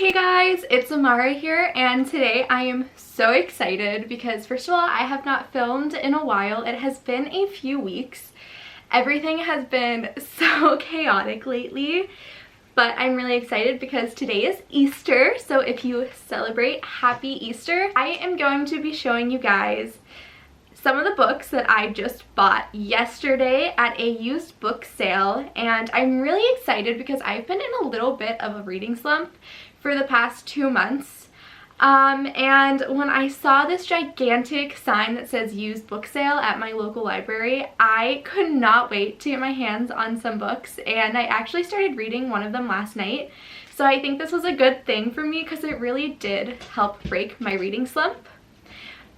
Hey guys, it's Amara here, and today I am so excited because first of all, I have not filmed in a while. It has been a few weeks. Everything has been so chaotic lately, but I'm really excited because today is Easter, so if you celebrate, happy Easter. I am going to be showing you guys some of the books that I just bought yesterday at a used book sale, and I'm really excited because I've been in a little bit of a reading slump for the past 2 months. And when I saw this gigantic sign that says used book sale at my local library, I could not wait to get my hands on some books, and I actually started reading one of them last night. So I think this was a good thing for me because it really did help break my reading slump.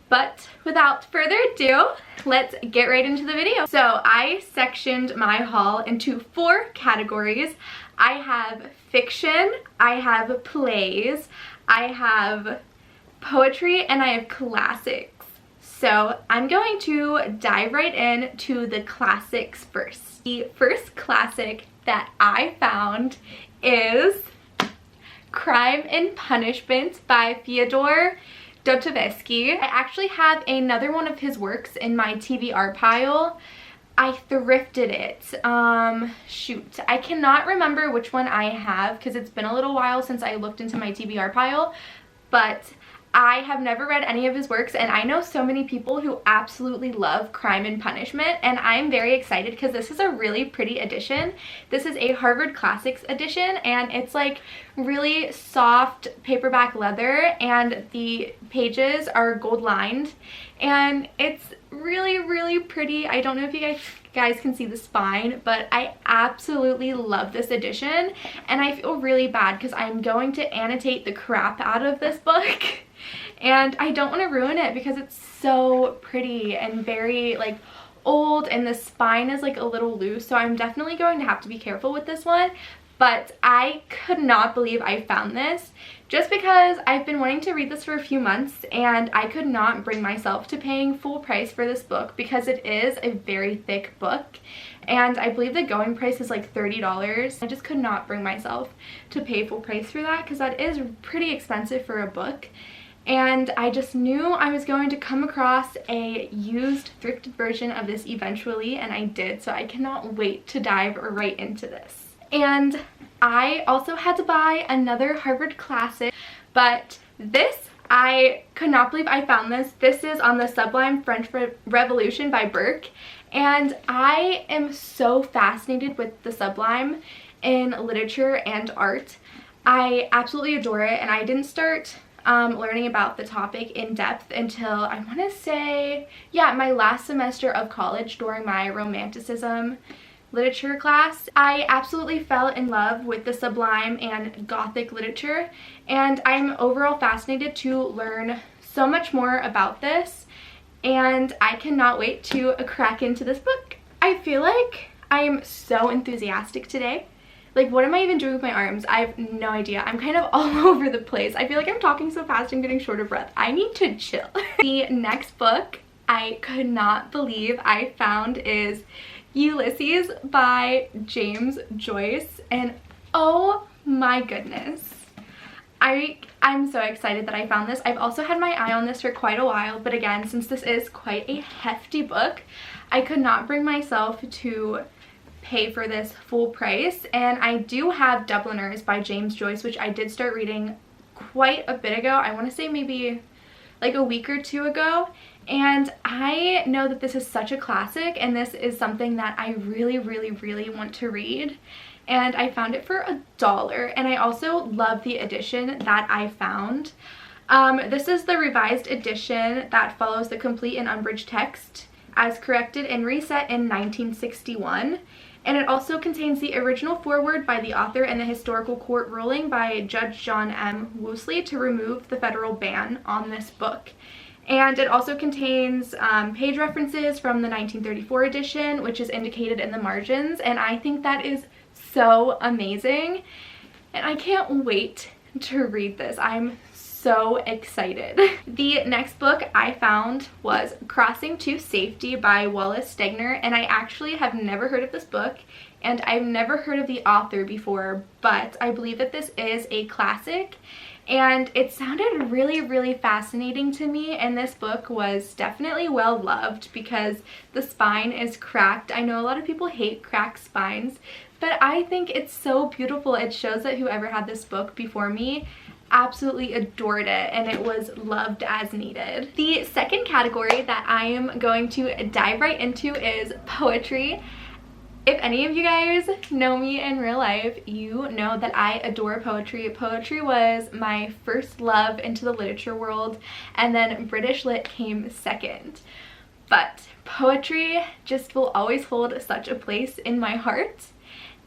But without further ado, let's get right into the video. So I sectioned my haul into 4 categories. I have fiction, I have plays, I have poetry, and I have classics. So I'm going to dive right in to the classics first. The first classic that I found is Crime and Punishment by Theodore. Dottowski. I actually have another one of his works in my TBR pile. I thrifted it. Shoot, I cannot remember which one I have because it's been a little while since I looked into my TBR pile, but I have never read any of his works, and I know so many people who absolutely love Crime and Punishment, and I'm very excited because this is a really pretty edition. This is a Harvard Classics edition, and it's like really soft paperback leather, and the pages are gold lined, and it's really pretty. I don't know if you guys can see the spine, but I absolutely love this edition, and I feel really bad because I'm going to annotate the crap out of this book. And I don't want to ruin it because it's so pretty and very like old, and the spine is like a little loose, so I'm definitely going to have to be careful with this one. But I could not believe I found this just because I've been wanting to read this for a few months, and I could not bring myself to paying full price for this book because it is a very thick book, and I believe the going price is like $30. I just could not bring myself to pay full price for that because that is pretty expensive for a book. And I just knew I was going to come across a used thrifted version of this eventually, and I did, so I cannot wait to dive right into this. And I also had to buy another Harvard classic, but this, I could not believe I found this. This is On the Sublime French Revolution by Burke, and I am so fascinated with the sublime in literature and art. I absolutely adore it, and I didn't start learning about the topic in depth until I want to say, yeah, my last semester of college during my romanticism literature class. I absolutely fell in love with the sublime and gothic literature, and I'm overall fascinated to learn so much more about this, and I cannot wait to crack into this book. I feel like I am so enthusiastic today. Like, what am I even doing with my arms? I have no idea. I'm kind of all over the place. I feel like I'm talking so fast I'm getting short of breath. I need to chill. The next book I could not believe I found is Ulysses by Joyce, and oh my goodness. I'm so excited that I found this. I've also had my eye on this for quite a while, but again, since this is quite a hefty book, I could not bring myself to pay for this full price. And I do have Dubliners by Joyce, which I did start reading quite a bit ago. I want to say maybe like a week or 2 ago, and I know that this is such a classic, and this is something that I really want to read, and I found it for $1, and I also love the edition that I found. This is the revised edition that follows the complete and unabridged text as corrected and reset in 1961. And it also contains the original foreword by the author and the historical court ruling by Judge John M. Woosley to remove the federal ban on this book. And it also contains page references from the 1934 edition, which is indicated in the margins, and I think that is so amazing. And I can't wait to read this. I'm so excited. The next book I found was Crossing to Safety by Wallace Stegner, and I actually have never heard of this book, and I've never heard of the author before, but I believe that this is a classic, and it sounded really fascinating to me, and this book was definitely well loved because the spine is cracked. I know a lot of people hate cracked spines, but I think it's so beautiful. It shows that whoever had this book before me absolutely adored it, and it was loved as needed. The second category that I am going to dive right into is poetry. If any of you guys know me in real life, you know that I adore poetry. Poetry was my first love into the literature world, and then British Lit came second. But poetry just will always hold such a place in my heart,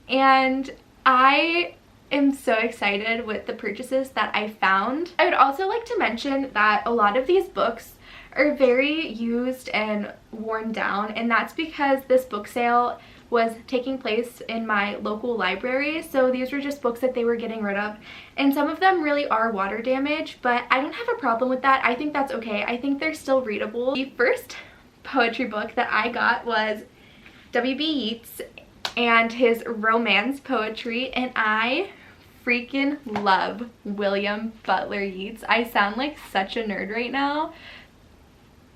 and I am so excited with the purchases that I found. I would also like to mention that a lot of these books are very used and worn down, and that's because this book sale was taking place in my local library, so these were just books that they were getting rid of, and some of them really are water damaged, but I don't have a problem with that. I think that's okay. I think they're still readable. The first poetry book that I got was W.B. Yeats and his romance poetry, and I freaking love William Butler Yeats. I sound like such a nerd right now,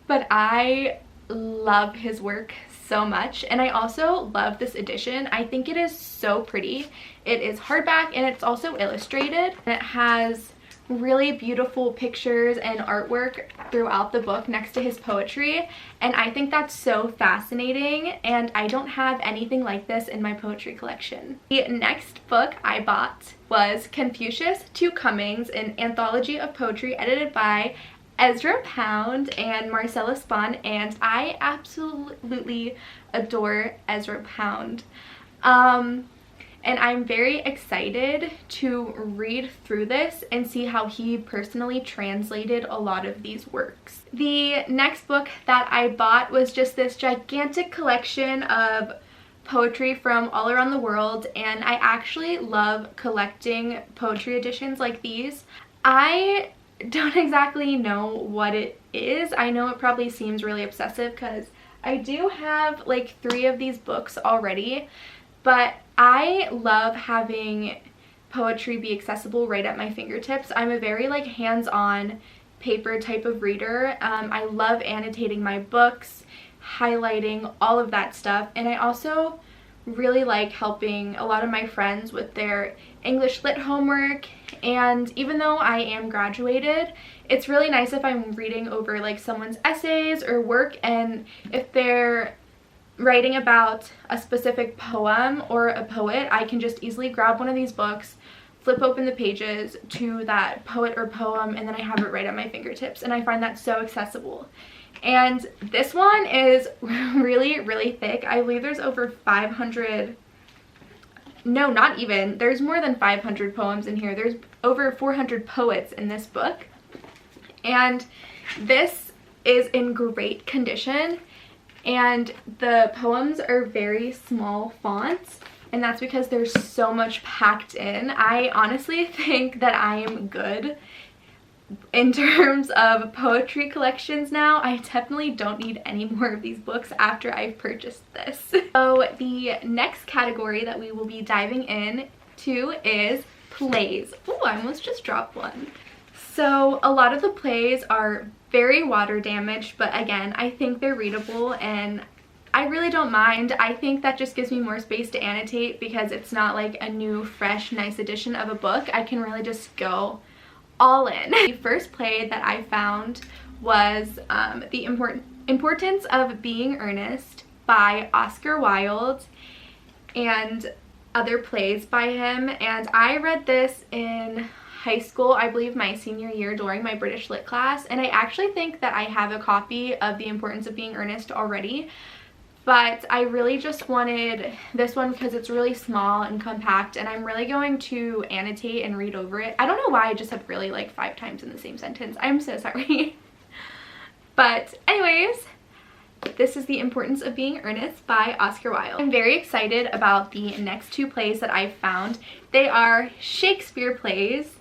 but I love his work so much, and I also love this edition. I think it is so pretty. It is hardback and it's also illustrated, and it has really beautiful pictures and artwork throughout the book next to his poetry, and I think that's so fascinating, and I don't have anything like this in my poetry collection. The next book I bought was Confucius Two Cummings, an anthology of poetry edited by Ezra Pound and Marcella Spahn, and I absolutely adore Ezra Pound. And I'm very excited to read through this and see how he personally translated a lot of these works. The next book that I bought was just this gigantic collection of poetry from all around the world, and I actually love collecting poetry editions like these. I don't exactly know what it is. I know it probably seems really obsessive because I do have like 3 of these books already, but I love having poetry be accessible right at my fingertips. I'm a very like hands-on paper type of reader. I love annotating my books, highlighting, all of that stuff, and I also really like helping a lot of my friends with their English Lit homework. And even though I am graduated, it's really nice if I'm reading over like someone's essays or work, and if they're writing about a specific poem or a poet, I can just easily grab one of these books, flip open the pages to that poet or poem, and then I have it right at my fingertips, and I find that so accessible. And this one is really thick. I believe there's over 500, no, not even, there's more than 500 poems in here. There's over 400 poets in this book, and this is in great condition, and the poems are very small fonts, and that's because there's so much packed in. I honestly think that I am good in terms of poetry collections now. I definitely don't need any more of these books after I've purchased this. So the next category that we will be diving into is plays. Oh, I almost just dropped one. So a lot of the plays are very water damaged, but again, I think they're readable and I really don't mind. I think that just gives me more space to annotate because it's not like a new, fresh, nice edition of a book. I can really just go all in. The first play that I found was The Importance of Being Earnest by Oscar Wilde and other plays by him, and I read this in high school, I believe my senior year during my British Lit class, and I actually think that I have a copy of The Importance of Being Earnest already, but I really just wanted this one because it's really small and compact, and I'm really going to annotate and read over it. I don't know why I just said really like 5 times in the same sentence. I'm so sorry. But anyways, this is The Importance of Being Earnest by Oscar Wilde. I'm very excited about the next 2 plays that I've found. They are Shakespeare Plays,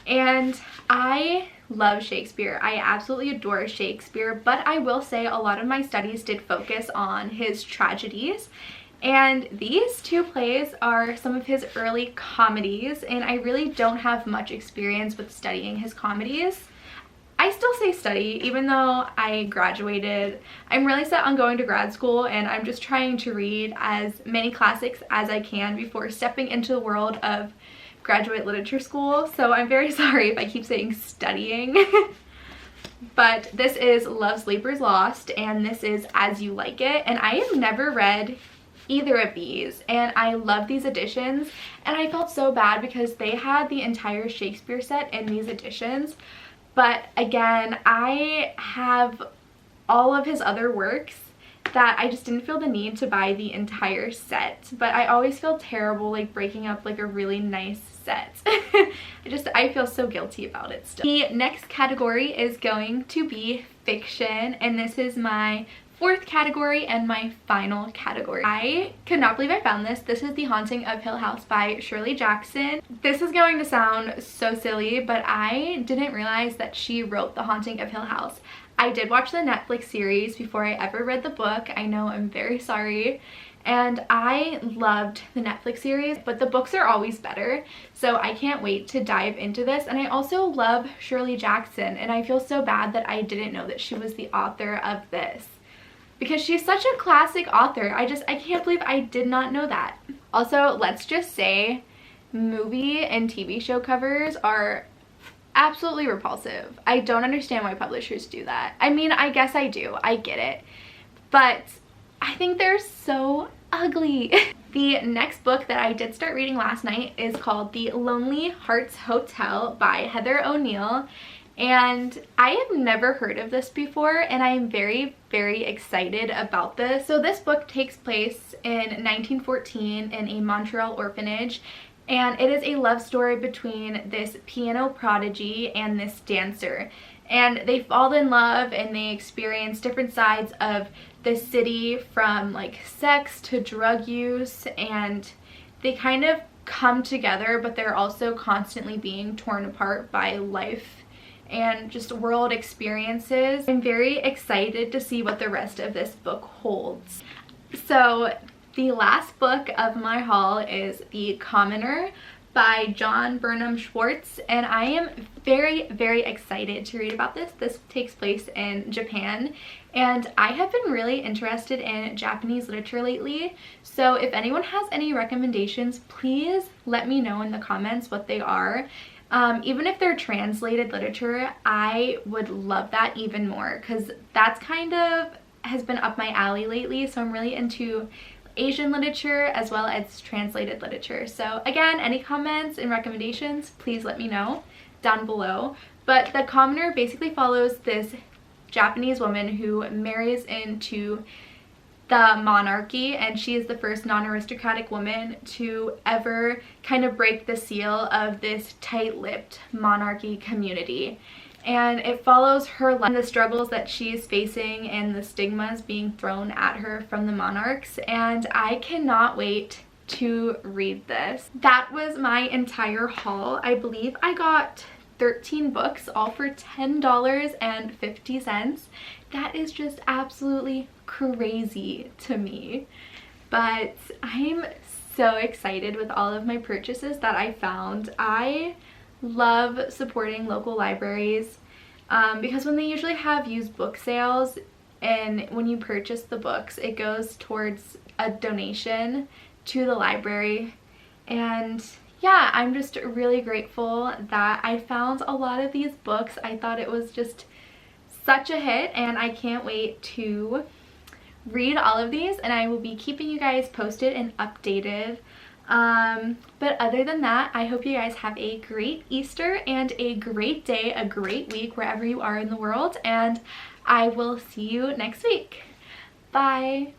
and I love Shakespeare. I absolutely adore Shakespeare, but I will say a lot of my studies did focus on his tragedies, And these two plays are some of his early comedies, and I really don't have much experience with studying his comedies. I still say study, even though I graduated. I'm really set on going to grad school, and I'm just trying to read as many classics as I can before stepping into the world of graduate literature school. So I'm very sorry if I keep saying studying. But this is Love Sleepers Lost, and this is As You Like It, and I have never read either of these, and I love these editions, and I felt so bad because they had the entire Shakespeare set in these editions. But again, I have all of his other works that I just didn't feel the need to buy the entire set. But I always feel terrible like breaking up like a really nice set. I feel so guilty about it still. The next category is going to be fiction, and this is my fourth category and my final category. I could not believe I found this. This is The Haunting of Hill House by Shirley Jackson. This is going to sound so silly, but I didn't realize that she wrote The Haunting of Hill House. I did watch the Netflix series before I ever read the book. I know, I'm very sorry. And I loved the Netflix series, but the books are always better. So I can't wait to dive into this. And I also love Shirley Jackson, and I feel so bad that I didn't know that she was the author of this, because she's such a classic author. I can't believe I did not know that. Also, let's just say movie and TV show covers are absolutely repulsive. I don't understand why publishers do that. I mean, I guess I do. I get it. But I think they're so ugly. The next book that I did start reading last night is called The Lonely Hearts Hotel by Heather O'Neill. And I have never heard of this before, and I'm very, very excited about this. So this book takes place in 1914 in a Montreal orphanage, and it is a love story between this piano prodigy and this dancer. And they fall in love, and they experience different sides of the city, from like sex to drug use, and they kind of come together, but they're also constantly being torn apart by life and just world experiences. I'm very excited to see what the rest of this book holds. So the last book of my haul is The Commoner by Burnham Schwartz, and I am very, very excited to read about this. This takes place in Japan, and I have been really interested in Japanese literature lately. So if anyone has any recommendations, please let me know in the comments what they are. Even if they're translated literature, I would love that even more, because that's kind of has been up my alley lately. So I'm really into Asian literature as well as translated literature. So again, any comments and recommendations, please let me know down below. But The Commoner basically follows this Japanese woman who marries into the monarchy, and she is the first non-aristocratic woman to ever kind of break the seal of this tight-lipped monarchy community. And it follows her life and the struggles that she is facing and the stigmas being thrown at her from the monarchs, and I cannot wait to read this. That was my entire haul. I believe I got 13 books, all for $10.50. That is just absolutely crazy to me. But I'm so excited with all of my purchases that I found. I love supporting local libraries because when they usually have used book sales, and when you purchase the books, it goes towards a donation to the library. And yeah, I'm just really grateful that I found a lot of these books. I thought it was just such a hit, and I can't wait to read all of these, and I will be keeping you guys posted and updated. But other than that, I hope you guys have a great Easter and a great day, a great week wherever you are in the world, and I will see you next week. Bye!